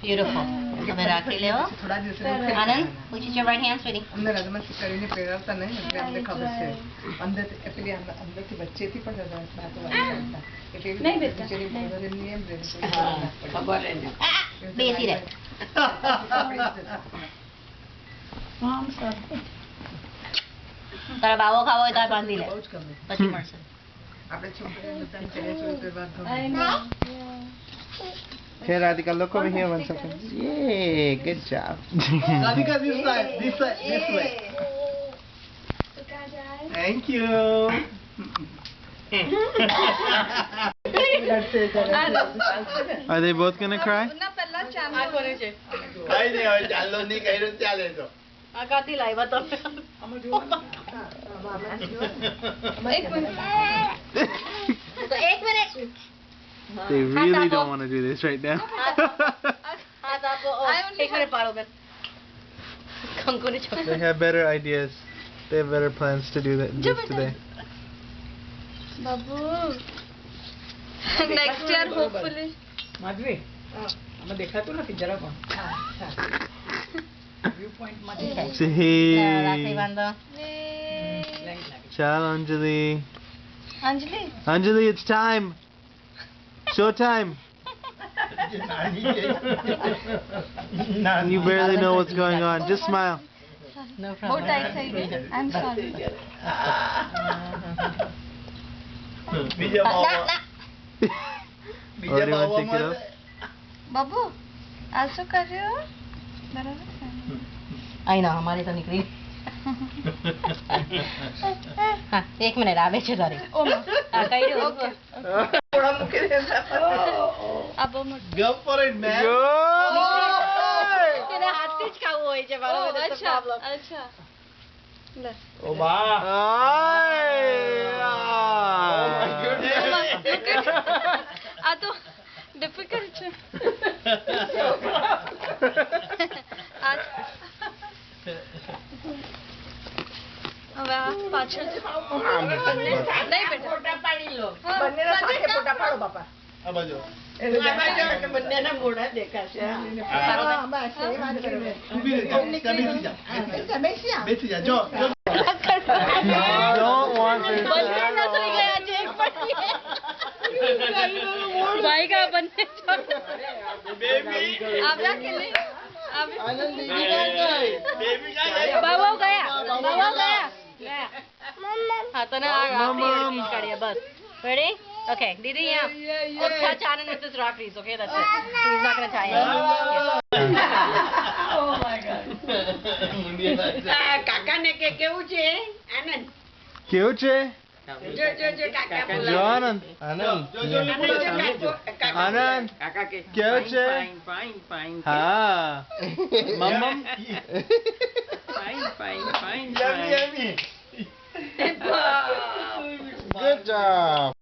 Beautiful. હવે રાખી લેવો. આનંદ, which is your right hand, sweetie? અમને રજમાસી કરીને પહેરાવતા નહીં એટલે અમને ખબર છે અંદરથી પેલી અંદરથી વચ્ચેથી પણ દાંતો વાળતા એટલે નહીં બેટા નિયમ ખબર એને બેસી રહે. તારા બાવો ખાવો હોય તો બાંધી લે પછી મળશે. આપણે છોકરીઓને તને ચણિયા ચોળી પહેરવા ગમે. Okay, Radhika, look over here 1 second. Yay, good job. Radhika, this side, this way. Thank you. Are they both gonna cry? They really don't want to do this right now. They have better ideas. They have better plans to do this today. Babu. Next year, hopefully. Madhavi આમાં દેખાતું નથી જરા પણ view point માંથી રાખડી બાંધો. Ciao, Anjali. Anjali. Anjali, it's time. Show time. You barely know what's going on. Just smile. No How problem. tight side. I'm sorry. Oh, do you want to take it off? Babu, also કર્યો બરાબર. આઈ ના અમારે તો નીકળી. હા, 1 minute આવે છે તારી. હા, કર્યું. આબો મોટો. Go for it, man. Go! એને હાથથી જ ખાવું હોય છે મારો અચ્છા અચ્છા લે. Oh, wow. આ તો ડિફિકલ્ટ છે. હવે આ પાછળ નહીં બેટા ફોટા પાડી લો. બંનેના સાથે ફોટા પાડો બાપા. આ બાજુ. બંનેના મોઢા દેખાશે બેસી જા જો Don't want to. બંને સુઈ ગયા છે એક પછી. ભાઈ કા બંને Baby. આવ્યા કે નહીં બાબા ગયા. હા તને આ રાખડી કાઢીએ બસ. Ready? Okay, Didi, yeah. Just touch Anand with his rakris, okay? That's it. He's not going to tie it. Oh my God. કાકા ને કે કેવું છે આનંદ કેવું છે? જો જો જો કાકા જો આનંદ. આનંદ. આનંદ. કાકા કે કેવું છે? ફાઇન હા. મમ્મ. Fine Yummy. Good job.